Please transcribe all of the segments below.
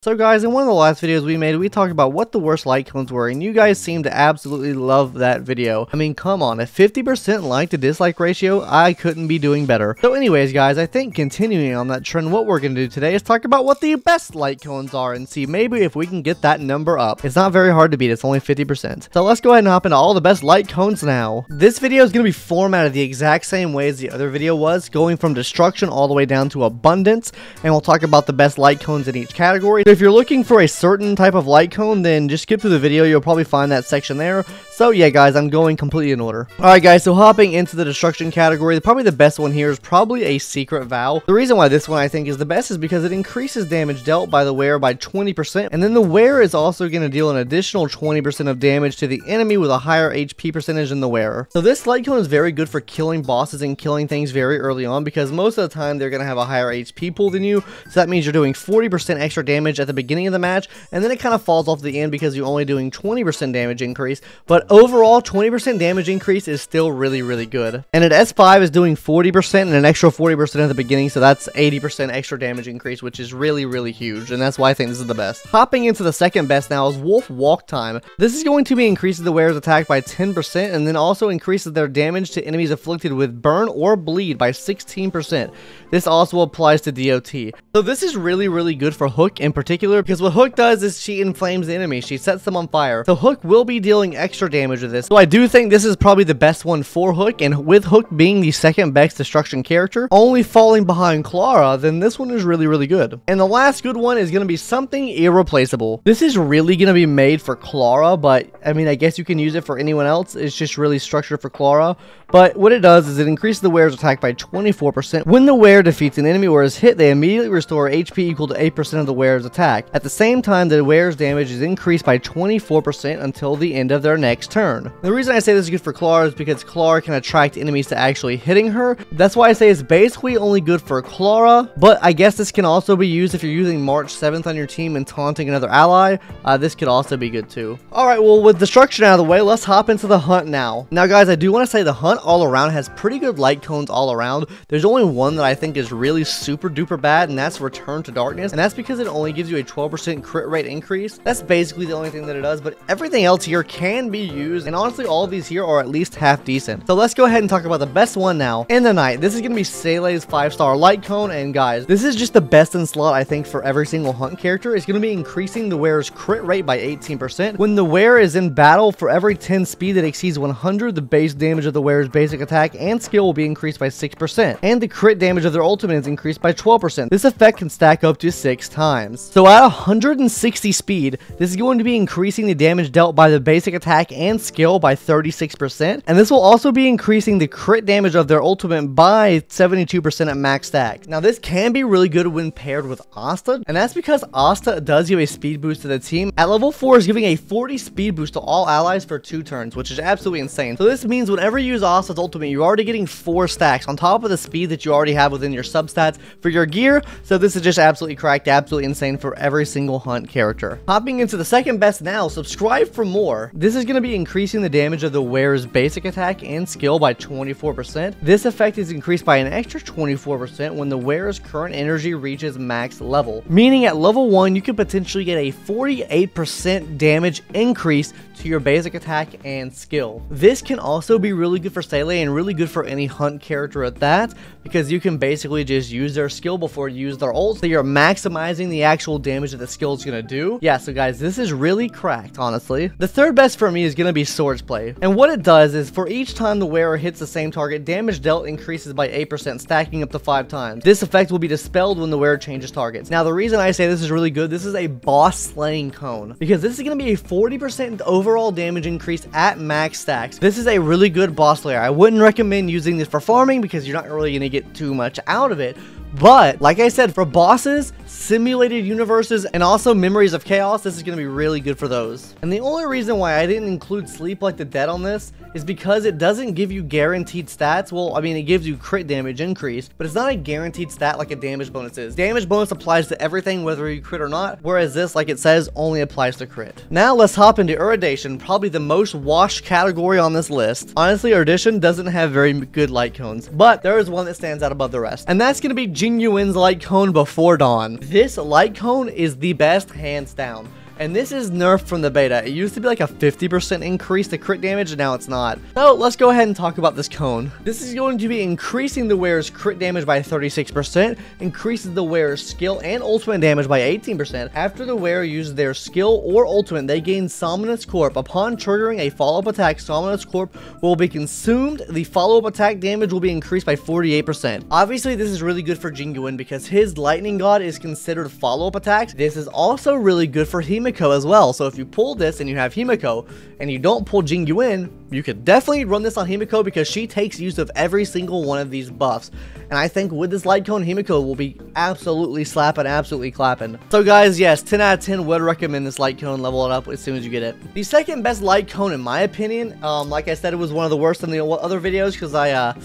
So guys, in one of the last videos we made, we talked about what the worst light cones were, and you guys seemed to absolutely love that video. I mean, come on, a 50% like to dislike ratio, I couldn't be doing better. So anyways guys, I think continuing on that trend, what we're going to do today is talk about what the best light cones are and see maybe if we can get that number up. It's not very hard to beat, it's only 50%. So let's go ahead and hop into all the best light cones now. This video is going to be formatted the exact same way as the other video was, going from destruction all the way down to abundance, and we'll talk about the best light cones in each category. If you're looking for a certain type of light cone, then just skip through the video, you'll probably find that section there. So yeah guys, I'm going completely in order. Alright guys, so hopping into the destruction category, probably the best one here is probably a secret vow. The reason why this one I think is the best is because it increases damage dealt by the wearer by 20%, and then the wearer is also going to deal an additional 20% of damage to the enemy with a higher HP percentage than the wearer. So this light cone is very good for killing bosses and killing things very early on, because most of the time they're going to have a higher HP pool than you, so that means you're doing 40% extra damage at the beginning of the match, and then it kind of falls off the end because you're only doing 20% damage increase, but overall 20% damage increase is still really good. And at S5 is doing 40% and an extra 40% at the beginning, so that's 80% extra damage increase, which is really huge, and that's why I think this is the best. Hopping into the second best now is Wolf Walk Time. This is going to be increasing the wearer's attack by 10%, and then also increases their damage to enemies afflicted with burn or bleed by 16%. This also applies to DOT. So this is really good for Hook in particular, because what Hook does is she inflames the enemy, she sets them on fire. So Hook will be dealing extra damage with this. So I do think this is probably the best one for Hook, and with Hook being the second best destruction character, only falling behind Clara, then this one is really good. And the last good one is going to be something irreplaceable. This is really going to be made for Clara, but I mean, I guess you can use it for anyone else. It's just really structured for Clara. But what it does is it increases the wearer's attack by 24%. When the wearer defeats an enemy or is hit, they immediately restore HP equal to 8% of the wearer's attack. At the same time, the wearer's damage is increased by 24% until the end of their next turn. The reason I say this is good for Clara is because Clara can attract enemies to actually hitting her. That's why I say it's basically only good for Clara, but I guess this can also be used if you're using March 7th on your team and taunting another ally. This could also be good too. Alright, well, with destruction out of the way, let's hop into the hunt now. Now guys, I do want to say the hunt all around has pretty good light cones all around. There's only one that I think is really super duper bad, and that's Return to Darkness, and that's because it only gives you a 12% crit rate increase. That's basically the only thing that it does, but everything else here can be used, and honestly all of these here are at least half decent. So let's go ahead and talk about the best one now. In the night, this is going to be Sele's 5-star light cone, and guys, this is just the best in slot I think for every single hunt character. It's going to be increasing the wearer's crit rate by 18%. When the wearer is in battle, for every 10 speed that exceeds 100, the base damage of the wearer's basic attack and skill will be increased by 6%, and the crit damage of their ultimate is increased by 12%. This effect can stack up to 6 times. So at 160 speed, this is going to be increasing the damage dealt by the basic attack and skill by 36%, and this will also be increasing the crit damage of their ultimate by 72% at max stack. Now this can be really good when paired with Asta, and that's because Asta does give a speed boost to the team. At level 4 is giving a 40 speed boost to all allies for 2 turns, which is absolutely insane. So this means whenever you use Asta's ultimate, you're already getting 4 stacks on top of the speed that you already have within your substats for your gear. So this is just absolutely cracked, absolutely insane for every single hunt character. Hopping into the second best now, Subscribe for More. This is going to be increasing the damage of the wearer's basic attack and skill by 24%. This effect is increased by an extra 24% when the wearer's current energy reaches max level, meaning at level 1 you could potentially get a 48% damage increase to your basic attack and skill. This can also be really good for Sele and really good for any hunt character at that, because you can basically just use their skill before you use their ult, so you're maximizing the actual damage that the skill is going to do. Yeah, so guys, this is really cracked, honestly. The third best for me is going to be Swordsplay, and what it does is for each time the wearer hits the same target, damage dealt increases by 8%, stacking up to 5 times. This effect will be dispelled when the wearer changes targets. Now the reason I say this is really good, this is a boss slaying cone, because this is going to be a 40% overall damage increase at max stacks. This is a really good boss slayer. I wouldn't recommend using this for farming because you're not really going to get too much out of it, but like I said, for bosses, simulated universes, and also Memories of Chaos, this is going to be really good for those. And the only reason why I didn't include Sleep Like the Dead on this is because it doesn't give you guaranteed stats. Well, I mean, it gives you crit damage increase, but it's not a guaranteed stat like a damage bonus is. Damage bonus applies to everything, whether you crit or not, whereas this, like it says, only applies to crit. Now let's hop into Erudition, probably the most washed category on this list. Honestly, Erudition doesn't have very good light cones, but there is one that stands out above the rest, and that's going to be Jingyuin's light cone before dawn. This light cone is the best, hands down. And this is nerfed from the beta. It used to be like a 50% increase to crit damage, and now it's not. So let's go ahead and talk about this cone. This is going to be increasing the wearer's crit damage by 36%, increases the wearer's skill and ultimate damage by 18%. After the wearer uses their skill or ultimate, they gain Somnus Corp. Upon triggering a follow-up attack, Somnus Corp will be consumed. The follow-up attack damage will be increased by 48%. Obviously, this is really good for Jingyuin because his Lightning God is considered follow-up attacks. This is also really good for Himiko as well. So if you pull this and you have Himiko and you don't pull Jingyuin, you could definitely run this on Himiko because she takes use of every single one of these buffs. And I think with this light cone, Himiko will be absolutely slapping, absolutely clapping. So guys, yes, 10 out of 10 would recommend this light cone. Level it up as soon as you get it. The second best light cone, in my opinion, like I said, it was one of the worst in the other videos because I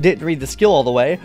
didn't read the skill all the way.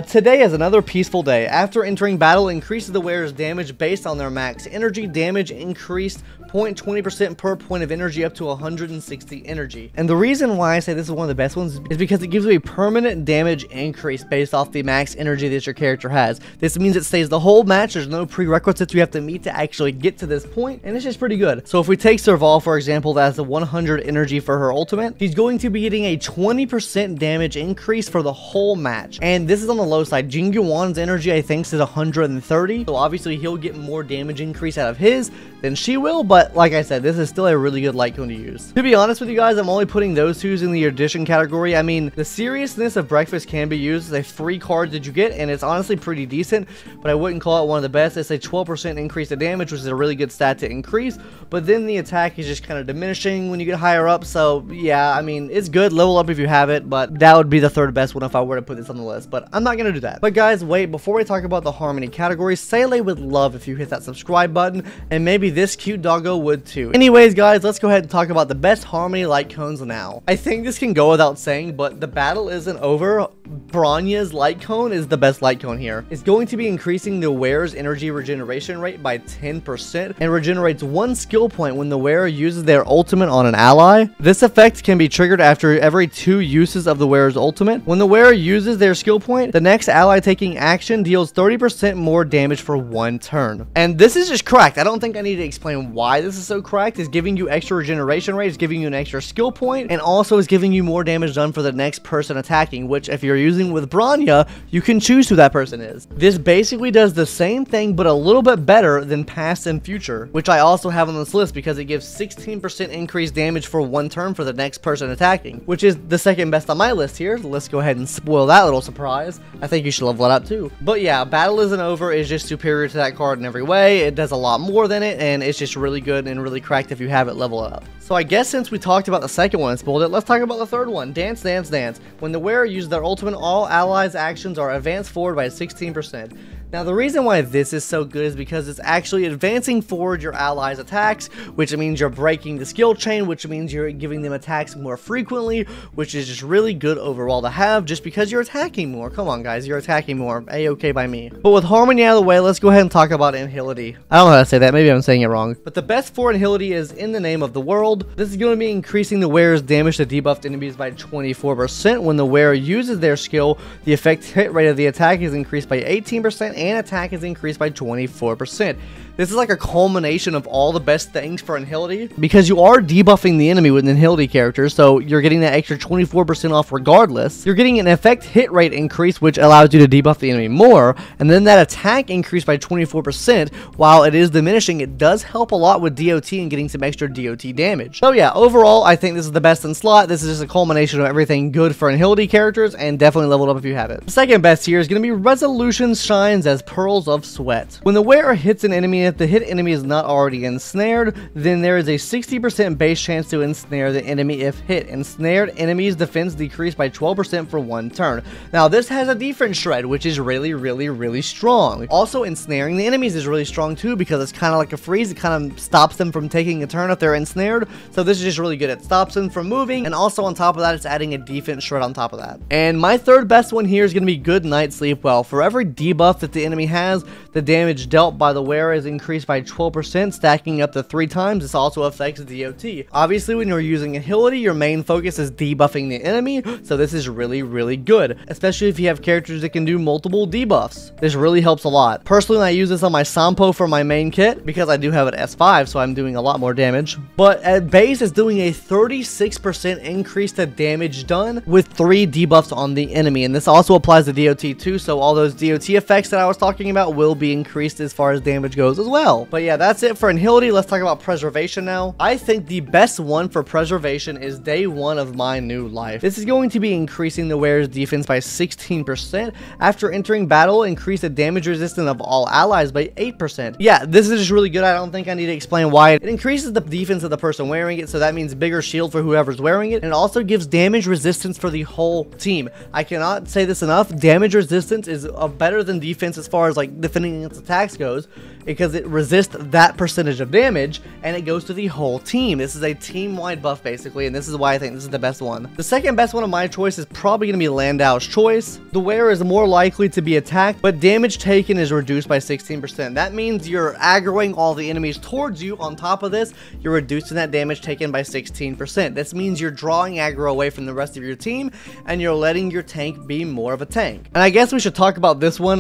Today is another peaceful day. After entering battle, increases the wearer's damage based on their max energy. Damage increased 0.20% per point of energy up to 160 energy. And the reason why I say this is one of the best ones is because it gives you a permanent damage increase based off the max energy that your character has. This means it stays the whole match. There's no prerequisites you have to meet to actually get to this point, and it's just pretty good. So if we take Serval, for example, that has a 100 energy for her ultimate, she's going to be getting a 20% damage increase for the whole match. And this is on the low side. Jingyuan's energy, I think, is 130, so obviously he'll get more damage increase out of his than she will, but like I said, this is still a really good light cone to use. To be honest with you guys, I'm only putting those two in the addition category. I mean, the seriousness of breakfast can be used as a free card that you get, and it's honestly pretty decent, but I wouldn't call it one of the best. It's a 12% increase of damage, which is a really good stat to increase, but then the attack is just kind of diminishing when you get higher up. So yeah, I mean, it's good. Level up if you have it, but that would be the third best one if I were to put this on the list, but I'm not gonna do that. But guys, wait, before we talk about the Harmony category, Sele would love if you hit that subscribe button, and maybe this cute doggo would too. Anyways guys, let's go ahead and talk about the best Harmony light cones now. I think this can go without saying, but the battle isn't over. Bronya's light cone is the best light cone here. It's going to be increasing the wearer's energy regeneration rate by 10% and regenerates 1 skill point when the wearer uses their ultimate on an ally. This effect can be triggered after every 2 uses of the wearer's ultimate. When the wearer uses their skill point, the next ally taking action deals 30% more damage for 1 turn. And this is just cracked. I don't think I need to explain why this is so cracked. It's giving you extra regeneration rate, it's giving you an extra skill point, and also is giving you more damage done for the next person attacking, which if you're using with Bronya, you can choose who that person is. This basically does the same thing, but a little bit better than past and future, which I also have on this list because it gives 16% increased damage for 1 turn for the next person attacking, which is the second best on my list here. Let's go ahead and spoil that little surprise. I think you should level it up too. But yeah, Battle Isn't Over is just superior to that card in every way. It does a lot more than it, and it's just really good and really cracked if you have it. Level it up. So I guess since we talked about the second one and spoiled it, let's talk about the third one. Dance, Dance, Dance. When the wearer uses their ultimate, all allies' actions are advanced forward by 16%. Now, the reason why this is so good is because it's actually advancing forward your allies' attacks, which means you're breaking the skill chain, which means you're giving them attacks more frequently, which is just really good overall to have just because you're attacking more. Come on, guys, you're attacking more. A-okay by me. But with Harmony out of the way, let's go ahead and talk about Anhility. I don't know how to say that. Maybe I'm saying it wrong. But the best for Anhility is In the Name of the World. This is going to be increasing the wearer's damage to debuffed enemies by 24%. When the wearer uses their skill, the effect hit rate of the attack is increased by 18%, and attack is increased by 24%. This is like a culmination of all the best things for Anhility, because you are debuffing the enemy with an Anhility character, so you're getting that extra 24% off regardless. You're getting an effect hit rate increase, which allows you to debuff the enemy more, and then that attack increased by 24%. While it is diminishing, it does help a lot with DOT and getting some extra DOT damage. So yeah, overall, I think this is the best in slot. This is just a culmination of everything good for Anhility characters, and definitely leveled up if you have it. The second best here is going to be Resolution Shines as Pearls of Sweat. When the wearer hits an enemy, if the hit enemy is not already ensnared, then there is a 60% base chance to ensnare the enemy if hit. Ensnared enemies' defense decreased by 12% for 1 turn. Now, this has a defense shred, which is really strong. Also, ensnaring the enemies is really strong too, because it's kind of like a freeze. It kind of stops them from taking a turn if they're ensnared. So this is just really good. It stops them from moving, and also on top of that, it's adding a defense shred on top of that. And my third best one here is going to be Good Night, Sleep Well. For every debuff that the enemy has, the damage dealt by the wearer is increased increased by 12%, stacking up to 3 times. This also affects DOT. Obviously, when you're using agility, your main focus is debuffing the enemy, so this is really good, especially if you have characters that can do multiple debuffs. This really helps a lot. Personally, I use this on my Sampo for my main kit because I do have an S5, so I'm doing a lot more damage. But at base, it's doing a 36% increase to damage done with 3 debuffs on the enemy, and this also applies to DOT too, so all those DOT effects that I was talking about will be increased as far as damage goes as well. But yeah, that's it for agility. Let's talk about preservation now. I think the best one for preservation is day 1 of my new life. This is going to be increasing the wearer's defense by 16%. After entering battle, increase the damage resistance of all allies by 8%. Yeah, this is just really good. I don't think I need to explain why. It increases the defense of the person wearing it, so that means bigger shield for whoever's wearing it, and it also gives damage resistance for the whole team. I cannot say this enough. Damage resistance is better than defense as far as like defending against attacks goes, because it resists that percentage of damage and it goes to the whole team. This is a team-wide buff basically, and this is why I think this is the best one. The second best one of my choice is probably going to be Landau's choice. The wearer is more likely to be attacked, but damage taken is reduced by 16%. That means you're aggroing all the enemies towards you. On top of this, you're reducing that damage taken by 16%. This means you're drawing aggro away from the rest of your team and you're letting your tank be more of a tank. And I guess we should talk about this one,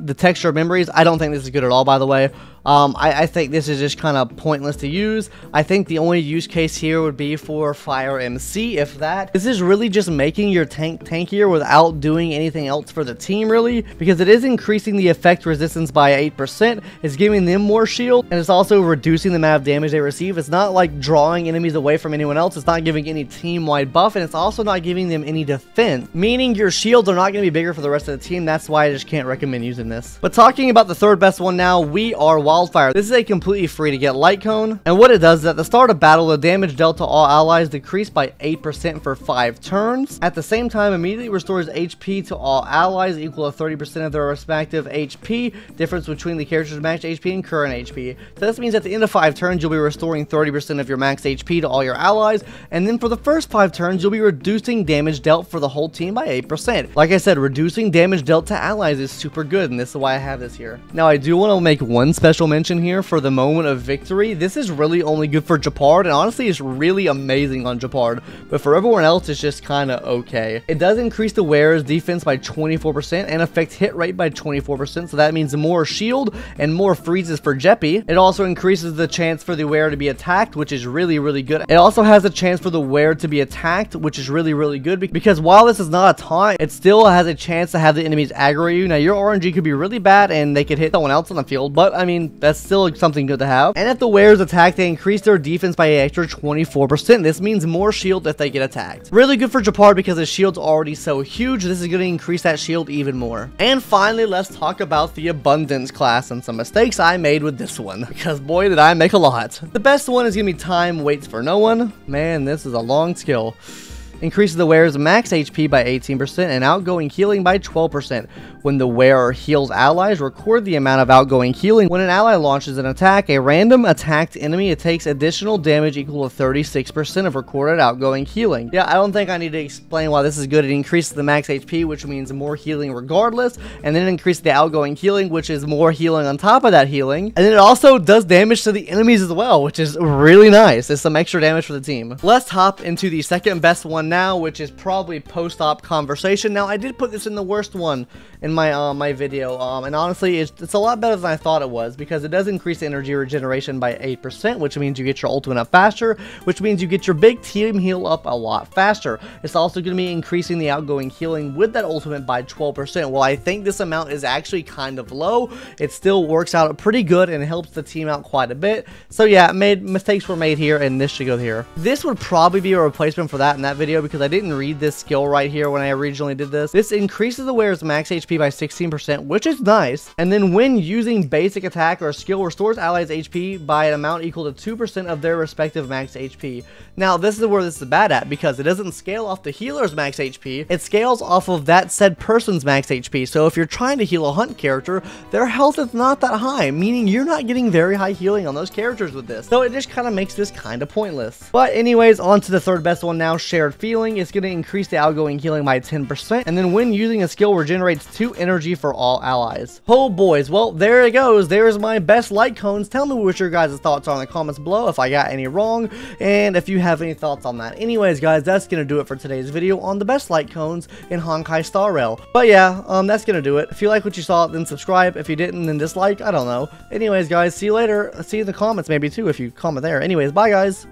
the texture of memories. I don't think this is good at all, by the way. I think this is just kind of pointless to use. I think the only use case here would be for Fire MC, if that. This is really just making your tank tankier without doing anything else for the team, really, because it is increasing the effect resistance by 8%. It's giving them more shield, and it's also reducing the amount of damage they receive. It's not like drawing enemies away from anyone else. It's not giving any team-wide buff, and it's also not giving them any defense, meaning your shields are not going to be bigger for the rest of the team. That's why I just can't recommend using this. But talking about the third best one now, we are Wildfire. This is a completely free to get light cone, and what it does is at the start of battle, the damage dealt to all allies decreased by 8% for 5 turns. At the same time, immediately restores HP to all allies equal to 30% of their respective HP, difference between the character's max HP and current HP. So this means at the end of 5 turns, you'll be restoring 30% of your max HP to all your allies, and then for the first 5 turns, you'll be reducing damage dealt for the whole team by 8%. Like I said, reducing damage dealt to allies is super good, and this is why I have this here. Now, I do want to make one special mention here for the moment of victory. This is really only good for Gforce, and honestly, it's really amazing on Gforce, but for everyone else, it's just kind of okay. It does increase the wearer's defense by 24% and affect hit rate by 24%, so that means more shield and more freezes for Jeppy. It also increases the chance for the wearer to be attacked, which is really good. It also has a chance for the wearer to be attacked, which is really good, because while this is not a taunt, it still has a chance to have the enemies aggro you. Now, your RNG could be really bad and they could hit someone else on the field, but I mean, that's still something good to have. And if the wearers attack, they increase their defense by an extra 24%. This means more shield if they get attacked. Really good for Gforce because his shield's already so huge. This is going to increase that shield even more. And finally, let's talk about the Abundance class and some mistakes I made with this one, because boy did I make a lot. The best one is going to be Time Waits for No One. Man, this is a long skill. Increases the wearer's max HP by 18% and outgoing healing by 12%. When the wearer heals allies, record the amount of outgoing healing. When an ally launches an attack, a random attacked enemy, it takes additional damage equal to 36% of recorded outgoing healing. Yeah, I don't think I need to explain why this is good. It increases the max HP, which means more healing regardless, and then it increases the outgoing healing, which is more healing on top of that healing. And then it also does damage to the enemies as well, which is really nice. It's some extra damage for the team. Let's hop into the second best one now, which is probably post-op conversation. Now, I did put this in the worst one in my my video, and honestly, it's a lot better than I thought it was, because it does increase energy regeneration by 8%, which means you get your ultimate up faster, which means you get your big team heal up a lot faster. It's also going to be increasing the outgoing healing with that ultimate by 12%. Well, I think this amount is actually kind of low. It still works out pretty good and helps the team out quite a bit. So yeah, mistakes were made here, and this should go here. This would probably be a replacement for that in that video, because I didn't read this skill right here when I originally did this. This increases the wearer's max HP by 16%, which is nice. And then when using basic attack or skill, restores allies HP by an amount equal to 2% of their respective max HP. Now, this is where this is bad at, because it doesn't scale off the healer's max HP. It scales off of that said person's max HP. So if you're trying to heal a hunt character, their health is not that high, meaning you're not getting very high healing on those characters with this. So it just kind of makes this kind of pointless. But anyways, on to the third best one now, Shared Feeling. It's going to increase the outgoing healing by 10%, and then when using a skill, regenerates 2 energy for all allies. Oh boys, well there it goes. There's my best light cones. Tell me what your guys' thoughts are in the comments below if I got any wrong, and if you have any thoughts on that. Anyways guys, that's gonna do it for today's video on the best light cones in Honkai Star Rail. But yeah, that's gonna do it. If you like what you saw, then subscribe. If you didn't, then dislike. I don't know. Anyways guys, see you later. See you in the comments maybe too if you comment there. Anyways, bye guys.